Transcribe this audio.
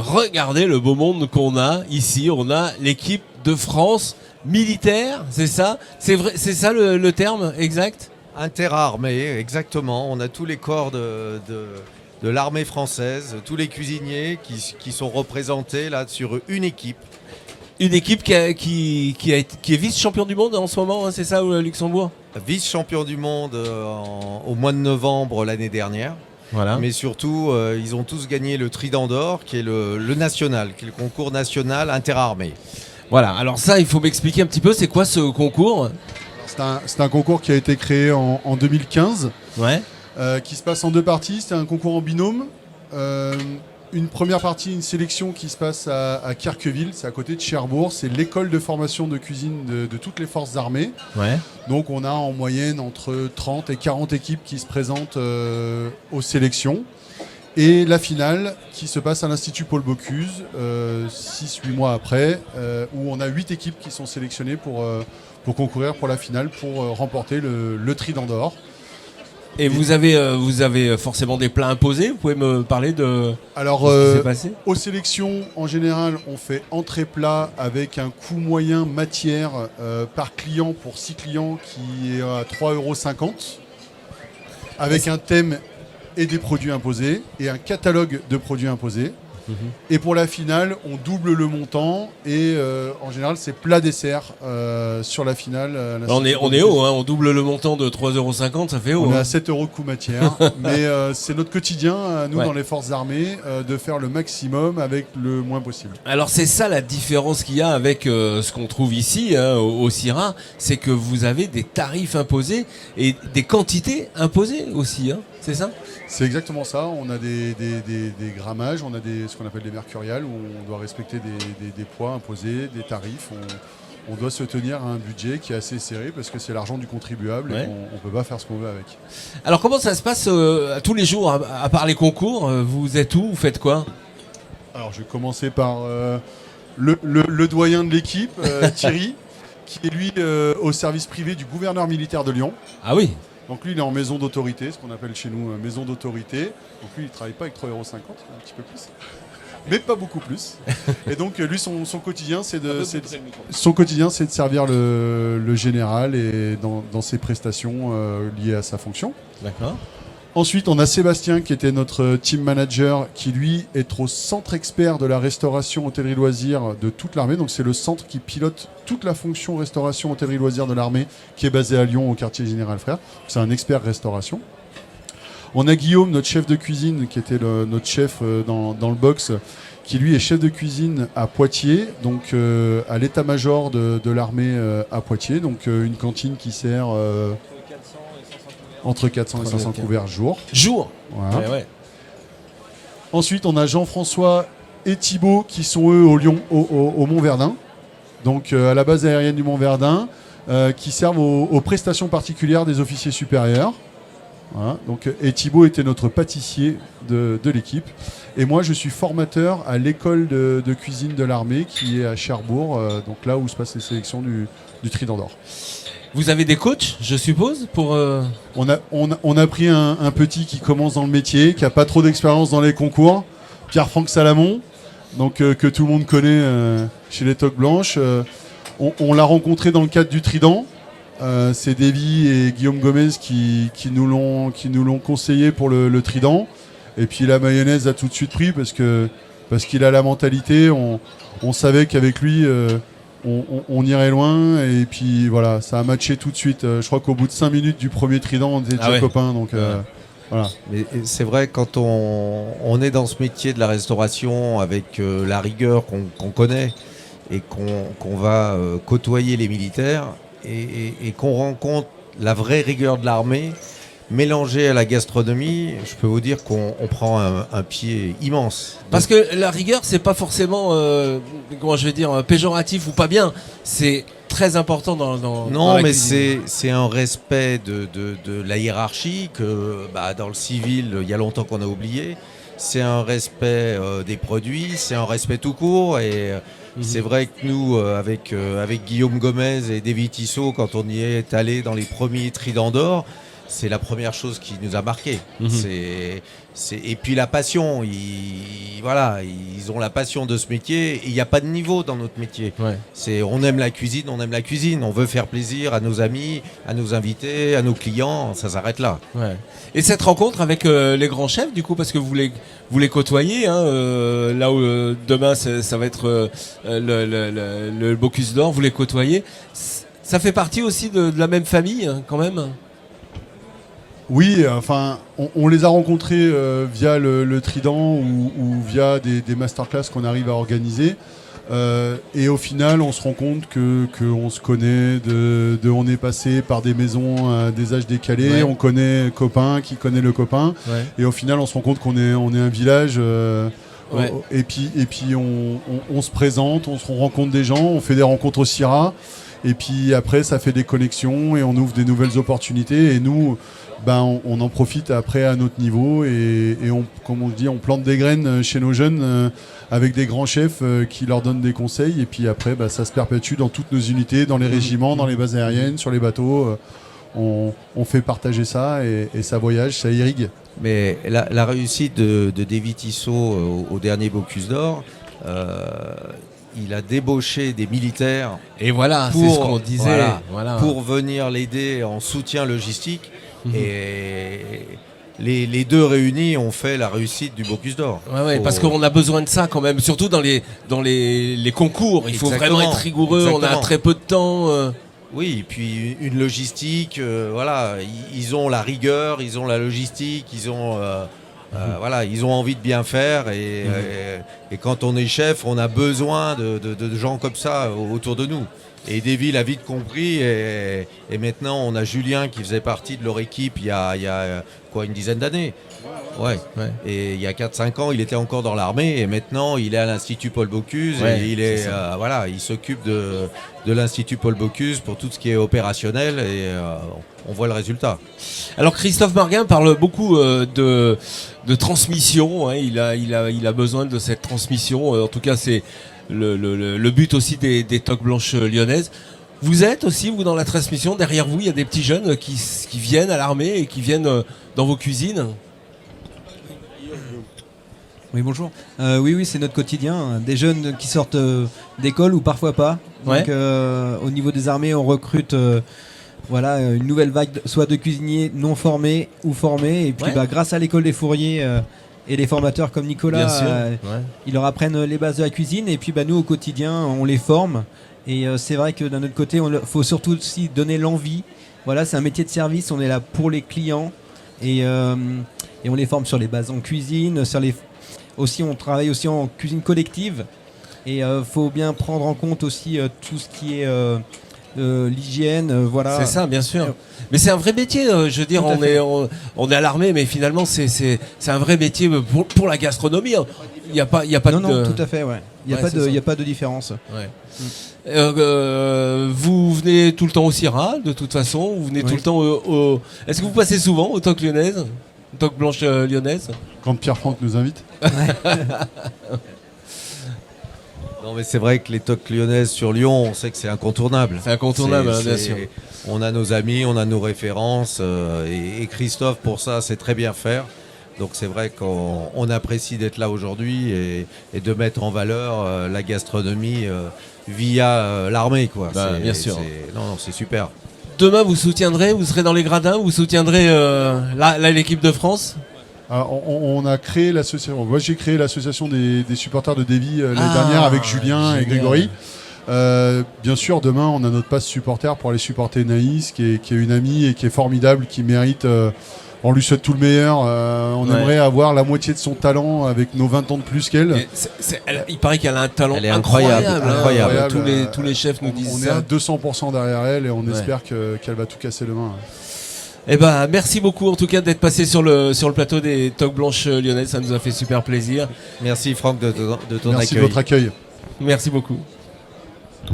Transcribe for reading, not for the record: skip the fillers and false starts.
regardez le beau monde qu'on a ici. On a l'équipe de France militaire, c'est ça? C'est vrai, c'est ça le terme exact? Interarmée, exactement. On a tous les corps de l'armée française, tous les cuisiniers qui sont représentés là sur une équipe. Une équipe qui est vice-champion du monde en ce moment, hein, c'est ça, au Luxembourg? Vice-champion du monde au mois de novembre l'année dernière. Voilà. Mais surtout, ils ont tous gagné le Trident d'Or, qui est le national, qui est le concours national interarmée. Voilà, alors ça, il faut m'expliquer un petit peu, c'est quoi ce concours? C'est un concours qui a été créé en 2015, Ouais. qui se passe en 2 parties. C'est un concours en binôme. Une première partie, une sélection qui se passe à Kerqueville, c'est à côté de Cherbourg. C'est l'école de formation de cuisine de toutes les forces armées. Ouais. Donc on a en moyenne entre 30 et 40 équipes qui se présentent aux sélections. Et la finale qui se passe à l'Institut Paul Bocuse, 6-8 mois après, où on a 8 équipes qui sont sélectionnées pour concourir pour la finale, pour remporter le Trident d'Or. Et vous avez forcément des plats imposés. Vous pouvez me parler de Alors, ce qui s'est passé? aux sélections, en général, on fait entrée-plat avec un coût moyen matière par client pour 6 clients qui est à 3,50 €, avec un thème et des produits imposés et un catalogue de produits imposés. Et pour la finale, on double le montant et en général, c'est plat dessert sur la finale. On est haut, hein, on double le montant de 3,50 €, ça fait haut. On est hein. à 7 € de coût matière, mais c'est notre quotidien, nous, Ouais. dans les forces armées, de faire le maximum avec le moins possible. Alors c'est ça la différence qu'il y a avec ce qu'on trouve ici, hein, au CIRA, c'est que vous avez des tarifs imposés et des quantités imposées aussi, hein, c'est ça? C'est exactement ça. On a des grammages, on a ce qu'on appelle des mercuriales, où on doit respecter des poids imposés, des tarifs. On doit se tenir à un budget qui est assez serré parce que c'est l'argent du contribuable Ouais. et on ne peut pas faire ce qu'on veut avec. Alors comment ça se passe tous les jours, à part les concours? Vous êtes où? Vous faites quoi? Alors je vais commencer par le doyen de l'équipe, Thierry, qui est lui au service privé du gouverneur militaire de Lyon. Ah oui. Donc lui, il est en maison d'autorité, ce qu'on appelle chez nous maison d'autorité. Donc lui, il ne travaille pas avec 3,50 €, un petit peu plus. Mais pas beaucoup plus. Et donc lui, son quotidien, c'est de servir le général et dans ses prestations liées à sa fonction. D'accord. Ensuite, on a Sébastien qui était notre team manager, qui lui est au centre expert de la restauration hôtellerie loisirs de toute l'armée. Donc c'est le centre qui pilote toute la fonction restauration hôtellerie loisirs de l'armée, qui est basé à Lyon au quartier Général Frères. C'est un expert restauration. On a Guillaume, notre chef de cuisine, qui était notre chef dans le box, qui lui est chef de cuisine à Poitiers, donc à l'état-major de l'armée à Poitiers. Donc une cantine qui sert entre 400 et 500 couverts jour. Jour. Voilà. Ouais, ouais. Ensuite, on a Jean-François et Thibaut qui sont eux au Mont-Verdun, donc à la base aérienne du Mont-Verdun, qui servent aux prestations particulières des officiers supérieurs. Voilà. Donc, et Thibaut était notre pâtissier de l'équipe. Et moi, je suis formateur à l'école de cuisine de l'armée qui est à Cherbourg, donc là où se passent les sélections du Trident d'Or. Vous avez des coachs, je suppose, pour... On a pris un petit qui commence dans le métier, qui n'a pas trop d'expérience dans les concours, Pierre-Franck Salamon, donc, que tout le monde connaît chez les Toques Blanches. On l'a rencontré dans le cadre du Trident. C'est Davy et Guillaume Gomez qui nous l'ont conseillé pour le Trident. Et puis la mayonnaise a tout de suite pris parce qu'il a la mentalité. On savait qu'avec lui... On irait loin et puis voilà, ça a matché tout de suite. Je crois qu'au bout de 5 minutes du premier Trident, on était déjà copains. Donc voilà. Mais c'est vrai, quand on est dans ce métier de la restauration avec la rigueur qu'on connaît et qu'on va côtoyer les militaires et qu'on rencontre la vraie rigueur de l'armée, mélangée à la gastronomie, je peux vous dire qu'on prend un pied immense. Parce que la rigueur, c'est pas forcément, comment je vais dire, péjoratif ou pas bien. C'est très important dans non, la mais cuisine. c'est un respect de la hiérarchie que dans le civil, il y a longtemps qu'on a oublié. C'est un respect des produits, c'est un respect tout court. Et c'est vrai que nous, avec Guillaume Gomez et David Tissot, quand on y est allé dans les premiers Tridents d'Or, c'est la première chose qui nous a marqué. Mhm. Et puis la passion, voilà, ils ont la passion de ce métier. Il n'y a pas de niveau dans notre métier. Ouais. On aime la cuisine, on veut faire plaisir à nos amis, à nos invités, à nos clients, ça s'arrête là. Ouais. Et cette rencontre avec les grands chefs, du coup, parce que vous les côtoyez, hein, là où demain ça va être le Bocuse d'Or, vous les côtoyez, ça fait partie aussi de la même famille, hein, quand même. Oui, enfin, on les a rencontrés via le Trident ou via des masterclass qu'on arrive à organiser. Et au final, on se rend compte qu'on se connaît, on est passé par des maisons à des âges décalés, Ouais. on connaît copain qui connaît le copain. Ouais. Et au final, on se rend compte qu'on est un village. Ouais. Et puis on se présente, on se rencontre des gens, on fait des rencontres au CIRA. Et puis après, ça fait des connexions et on ouvre des nouvelles opportunités. Et nous, on en profite après à notre niveau. Et comme on dit, on plante des graines chez nos jeunes avec des grands chefs qui leur donnent des conseils. Et puis après, ça se perpétue dans toutes nos unités, dans les régiments, dans les bases aériennes, sur les bateaux. On fait partager ça et ça voyage, ça irrigue. Mais la réussite de David Tissot au dernier Bocuse d'Or, il a débauché des militaires Et voilà, c'est ce qu'on disait. Voilà. pour venir l'aider en soutien logistique. Mhm. Et les deux réunis ont fait la réussite du Bocuse d'Or. Ouais, parce qu'on a besoin de ça quand même, surtout dans les concours. Il faut Exactement. vraiment être rigoureux, on a Exactement. très peu de temps. Oui, et puis une logistique, voilà, ils ont la rigueur, ils ont la logistique, ils ont voilà, ils ont envie de bien faire et quand on est chef, on a besoin de gens comme ça autour de nous. Et Davy l'a vite compris et maintenant on a Julien qui faisait partie de leur équipe il y a quoi, une dizaine d'années. Ouais. Ouais. Et il y a 4-5 ans, il était encore dans l'armée et maintenant il est à l'Institut Paul Bocuse Ouais, et voilà, il s'occupe de l'Institut Paul Bocuse pour tout ce qui est opérationnel et on voit le résultat. Alors Christophe Marguin parle beaucoup de transmission, hein. Il a besoin de cette transmission. En tout cas, c'est le but aussi des Toques Blanches lyonnaises. Vous êtes aussi, vous, dans la transmission. Derrière vous, il y a des petits jeunes qui viennent à l'armée et qui viennent dans vos cuisines. Oui, bonjour. Oui, c'est notre quotidien. Des jeunes qui sortent d'école ou parfois pas. Ouais. Donc, au niveau des armées, on recrute une nouvelle vague, soit de cuisiniers non formés ou formés. Et puis, Ouais. grâce à l'école des fourriers et les formateurs comme Nicolas, Bien sûr. ils leur apprennent les bases de la cuisine. Et puis, nous, au quotidien, on les forme. Et c'est vrai que d'un autre côté, il faut surtout aussi donner l'envie. Voilà, c'est un métier de service. On est là pour les clients. Et on les forme sur les bases en cuisine, aussi, on travaille aussi en cuisine collective et faut bien prendre en compte aussi tout ce qui est l'hygiène, voilà. C'est ça, bien sûr. Mais c'est un vrai métier. Je veux dire, Tout à fait. on est à l'armée, mais finalement, c'est un vrai métier pour la gastronomie. Il y a pas non, de. tout à fait, ouais. Il n'y a, Ouais, pas c'est ça. il y a pas de différence. Ouais. Vous venez tout le temps au CIRA, de toute façon. Vous venez Oui. tout le temps Est-ce que vous passez souvent aux Toques lyonnaises, Toques Blanches lyonnaises? Quand Pierre-Franck nous invite. Non mais c'est vrai que les Toques lyonnaises sur Lyon, on sait que c'est incontournable. C'est incontournable, hein, bien sûr. On a nos amis, on a nos références et Christophe pour ça sait très bien faire. Donc c'est vrai qu'on apprécie d'être là aujourd'hui et de mettre en valeur la gastronomie via l'armée, quoi. Bien sûr. Non, c'est super. Demain, vous soutiendrez, vous serez dans les gradins, vous soutiendrez l'équipe de France? Alors, on a créé l'association. Moi, j'ai créé l'association des supporters de Davy l'année Ah, dernière avec Julien et génial. Grégory. Bien sûr, demain, on a notre passe supporter pour aller supporter Naïs, qui est une amie et qui est formidable, qui mérite. On lui souhaite tout le meilleur. On Ouais. aimerait avoir la moitié de son talent avec nos 20 ans de plus qu'elle. Et il paraît qu'elle a un talent Elle est incroyable. incroyable, hein. incroyable. Tous les chefs nous disent On est ça. à 200% derrière elle et on Ouais. espère qu'elle va tout casser demain. Eh ben, merci beaucoup en tout cas d'être passé sur le plateau des Toques Blanches lyonnaises. Ça nous a fait super plaisir. Merci Franck de ton Merci de accueil. votre accueil. Merci beaucoup.